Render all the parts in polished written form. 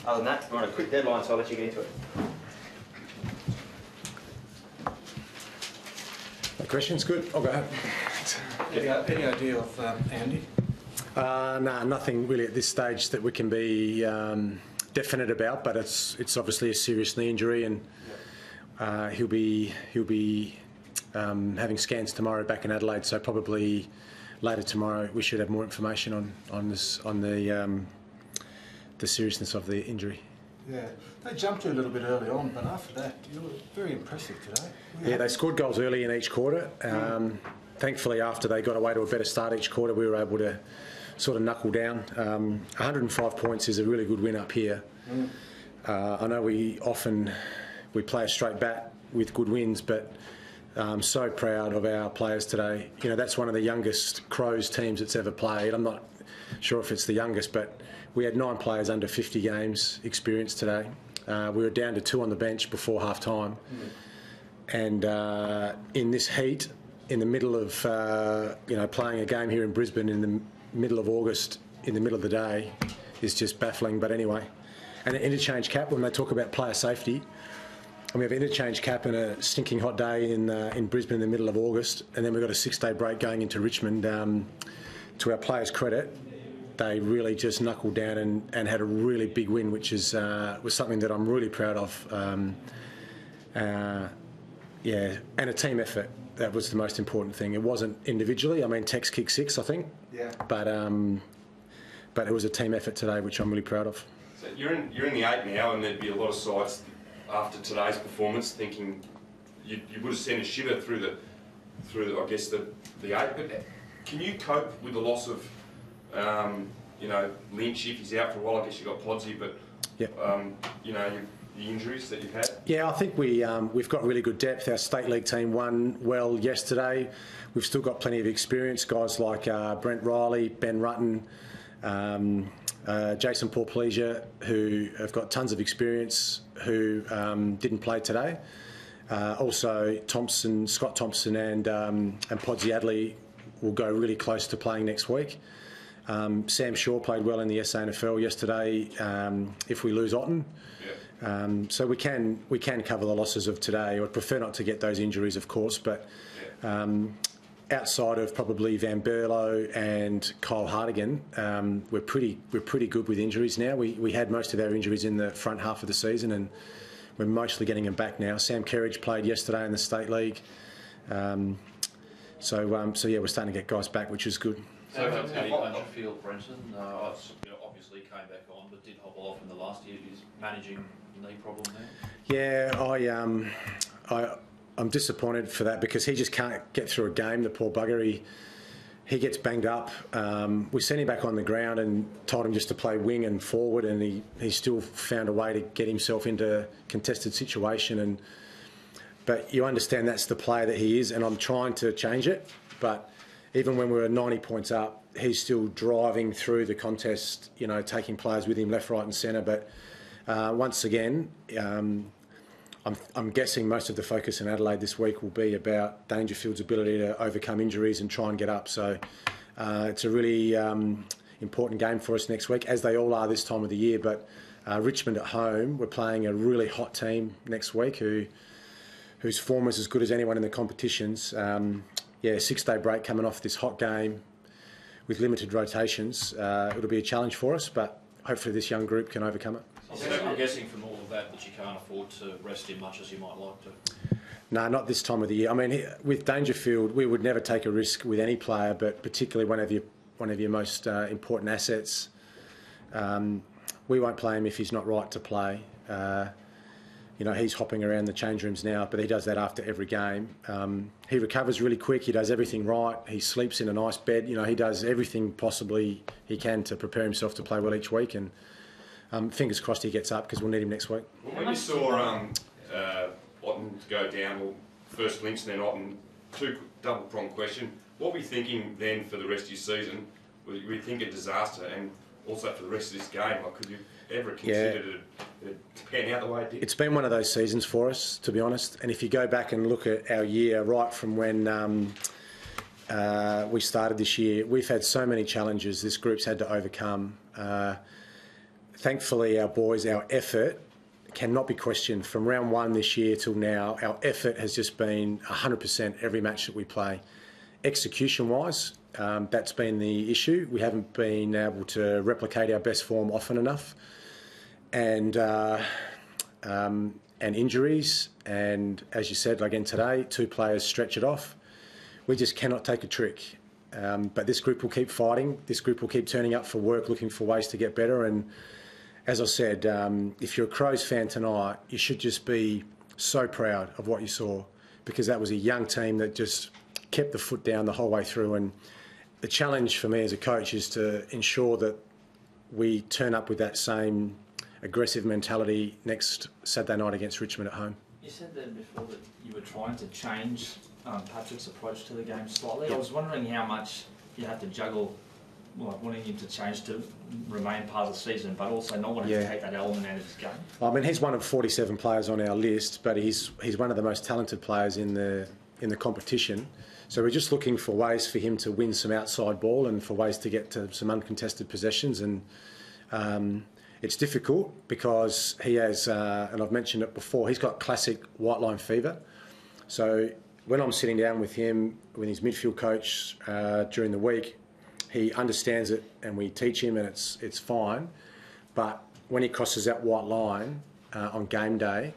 Other than that, we're on a quick deadline, so I'll let you get into it. No questions? Good. I'll go ahead. Any idea of Andy? No, nothing really at this stage that we can be definite about, but it's obviously a serious knee injury, and he'll be having scans tomorrow back in Adelaide, so probably later tomorrow we should have more information on the seriousness of the injury. Yeah, they jumped you a little bit early on, but after that, you were very impressive today. Yeah, they scored goals early in each quarter. Thankfully, after they got away to a better start each quarter, we were able to sort of knuckle down. 105 points is a really good win up here. I know we play a straight bat with good wins, but I'm so proud of our players today. You know, that's one of the youngest Crows teams that's ever played. I'm not sure if it's the youngest, but we had 9 players under 50 games experience today. We were down to 2 on the bench before half time. And in this heat, in the middle of playing a game here in Brisbane in the middle of August, in the middle of the day, is just baffling. But anyway, and an interchange cap, when they talk about player safety, and we have an interchange cap and a stinking hot day in Brisbane in the middle of August, and then we've got a 6-day break going into Richmond. To our players' credit, they really just knuckled down and had a really big win, which was something that I'm really proud of. Yeah, and a team effort. That was the most important thing. It wasn't individually. I mean, Tex kicked 6, I think. Yeah. But it was a team effort today, which I'm really proud of. So you're in the 8 now, and there'd be a lot of sides after today's performance thinking you would have sent a shiver through I guess the 8. But can you cope with the loss of Lynch if he's out for a while? I guess you got Podsy, but the injuries that you've had? Yeah, I think we've got really good depth. Our state league team won well yesterday. We've still got plenty of experience, guys like Brent Riley, Ben Rutten, Jason Porplesia, who have got tons of experience, who didn't play today. Also, Scott Thompson and Podsy Adley will go really close to playing next week. Sam Shaw played well in the SANFL yesterday. If we lose Otten, so we can cover the losses of today. I'd prefer not to get those injuries, of course, but outside of probably Van Berlo and Kyle Hartigan, we're pretty good with injuries now. We had most of our injuries in the front half of the season, and we're mostly getting them back now. Sam Kerridge played yesterday in the state league, so yeah, we're starting to get guys back, which is good. So how do you feel, Brenton? Obviously came back on, but did hobble off in the last year. Is managing the knee problem there? Yeah, I'm disappointed for that, because he just can't get through a game, the poor bugger. He gets banged up. We sent him back on the ground and told him just to play wing and forward, and he still found a way to get himself into a contested situation. But you understand that's the player that he is, and I'm trying to change it. But even when we were 90 points up, he's still driving through the contest, taking players with him left, right and centre. But once again, I'm guessing most of the focus in Adelaide this week will be about Dangerfield's ability to overcome injuries and try and get up. So it's a really important game for us next week, as they all are this time of the year. But Richmond at home, we're playing a really hot team next week whose form is as good as anyone in the competitions. 6-day break coming off this hot game with limited rotations. It'll be a challenge for us, but hopefully this young group can overcome it. I'm guessing from all of that you can't afford to rest him much as you might like to. No, not this time of the year. I mean, with Dangerfield, we would never take a risk with any player, but particularly one of your most important assets. We won't play him if he's not right to play. He's hopping around the change rooms now, but he does that after every game. He recovers really quick. He does everything right. He sleeps in a nice bed. He does everything possibly he can to prepare himself to play well each week. And fingers crossed he gets up, because we'll need him next week. Well, when you saw Otten go down, well, first Lynch, then Otten, two double-pronged question. What were you thinking then for the rest of your season? Were you thinking disaster, and also for the rest of this game? Like, could you ever consider it to pan out the way it did? It's been one of those seasons for us, to be honest. And if you go back and look at our year, right from when we started this year, we've had so many challenges this group's had to overcome. thankfully our boys, our effort cannot be questioned. From round one this year till now, our effort has just been 100% every match that we play. Execution-wise, that's been the issue. We haven't been able to replicate our best form often enough. And injuries, and as you said, again today, 2 players stretch it off. We just cannot take a trick. But this group will keep fighting. This group will keep turning up for work, looking for ways to get better. And as I said, if you're a Crows fan tonight, you should just be so proud of what you saw, because that was a young team that just kept the foot down the whole way through. And the challenge for me as a coach is to ensure that we turn up with that same aggressive mentality next Saturday night against Richmond at home. You said then before that you were trying to change Patrick's approach to the game slightly. Yep. I was wondering how much you have to juggle, well, wanting him to change to remain part of the season, but also not wanting to take that element out of his game. I mean, he's one of 47 players on our list, but he's one of the most talented players in the competition. So we're just looking for ways for him to win some outside ball and for ways to get to some uncontested possessions. And it's difficult because he has, and I've mentioned it before, he's got classic white line fever. So when I'm sitting down with him, with his midfield coach during the week, he understands it and we teach him and it's fine. But when he crosses that white line on game day,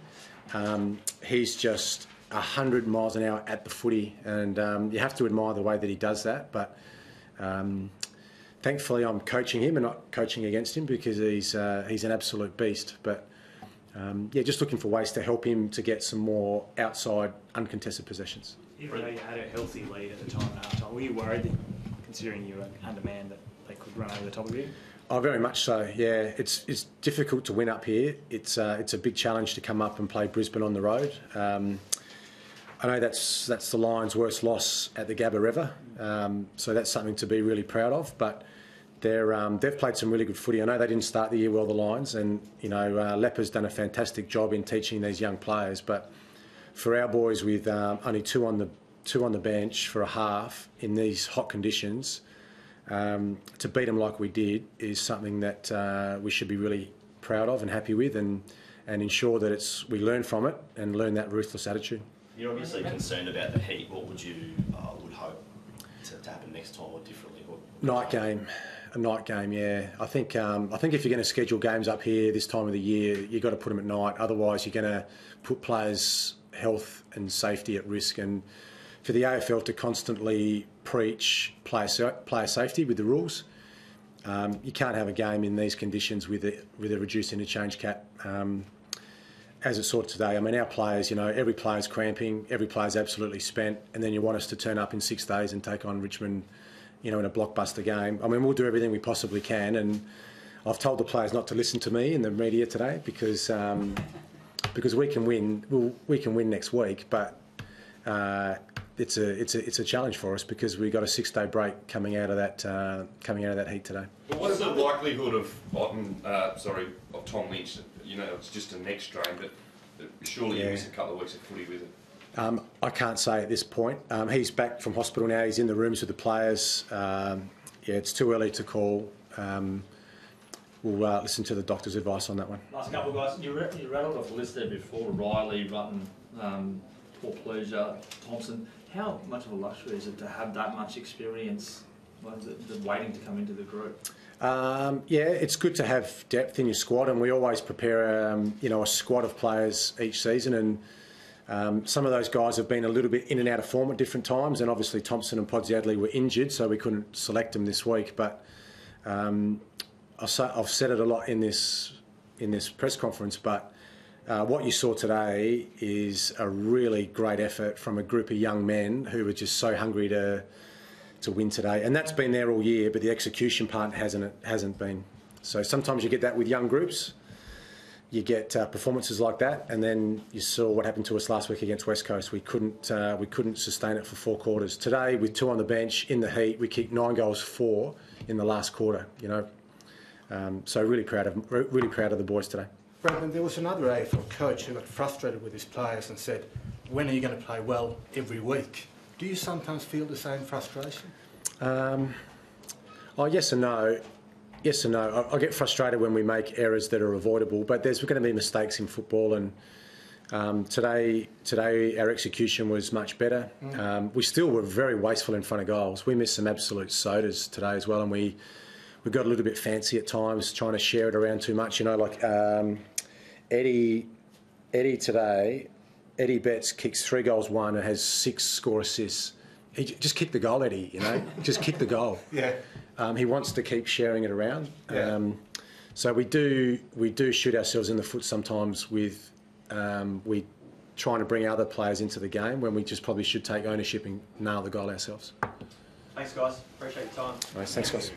he's just 100 miles an hour at the footy, and you have to admire the way that he does that. But thankfully I'm coaching him and not coaching against him, because he's an absolute beast. But yeah, just looking for ways to help him to get some more outside uncontested possessions. Even though you had a healthy lead at the time at half time, were you worried that, considering you were undermanned, that they could run over the top of you? Oh, very much so. Yeah, it's difficult to win up here. It's a big challenge to come up and play Brisbane on the road. I know that's the Lions' worst loss at the Gabba River, so that's something to be really proud of. But they've played some really good footy. I know they didn't start the year well, the Lions, and you know Lepper's done a fantastic job in teaching these young players. But for our boys with only two on the bench for a half in these hot conditions, to beat them like we did is something that we should be really proud of and happy with, and ensure that we learn from it and learn that ruthless attitude. You're obviously concerned about the heat. What would you would hope to happen next time or differently? Night game. A night game, yeah. I think if you're going to schedule games up here this time of the year, you've got to put them at night. Otherwise, you're going to put players' health and safety at risk. And for the AFL to constantly preach player safety with the rules, you can't have a game in these conditions with a reduced interchange cap. As it's sort of today, I mean, our players, you know, every player's cramping, every player's absolutely spent, and then you want us to turn up in 6 days and take on Richmond, you know, in a blockbuster game. I mean, we'll do everything we possibly can, and I've told the players not to listen to me in the media today because we can win. We can win next week, but it's a challenge for us because we've got a 6-day break coming out of that heat today. But what's the likelihood of Tom Leach? You know, it's just a neck strain, but surely you miss a couple of weeks of footy with it. I can't say at this point. He's back from hospital now. He's in the rooms with the players. Yeah, it's too early to call. We'll listen to the doctor's advice on that one. Last couple of guys, you rattled off the list there before: Riley, Rutten, Paul Pleasure, Thompson. How much of a luxury is it to have that much experience, the waiting to come into the group? Yeah, it's good to have depth in your squad, and we always prepare a squad of players each season, and some of those guys have been a little bit in and out of form at different times, and obviously Thompson and Podsiadly were injured, so we couldn't select them this week. But I've said it a lot in this press conference, but what you saw today is a really great effort from a group of young men who were just so hungry to win today, and that's been there all year, but the execution part hasn't been. So sometimes you get that with young groups, you get performances like that, and then you saw what happened to us last week against West Coast. We couldn't sustain it for 4 quarters. Today, with 2 on the bench in the heat, we kicked 9 goals, 4 in the last quarter. You know, so really proud of the boys today. Brenton, there was another AFL coach who got frustrated with his players and said, "When are you going to play well every week?" Do you sometimes feel the same frustration? Oh, yes and no. Yes and no. I get frustrated when we make errors that are avoidable, but there's going to be mistakes in football, and today our execution was much better. We still were very wasteful in front of goals. We missed some absolute sodas today as well, and we got a little bit fancy at times, trying to share it around too much. You know, like Eddie today, Eddie Betts kicks 3 goals, 1, and has 6 score assists. He just kick the goal, Eddie. You know, just kick the goal. Yeah. He wants to keep sharing it around. Yeah. So we do shoot ourselves in the foot sometimes with we trying to bring other players into the game when we just probably should take ownership and nail the goal ourselves. Thanks, guys. Appreciate your time. Nice. Thanks, guys.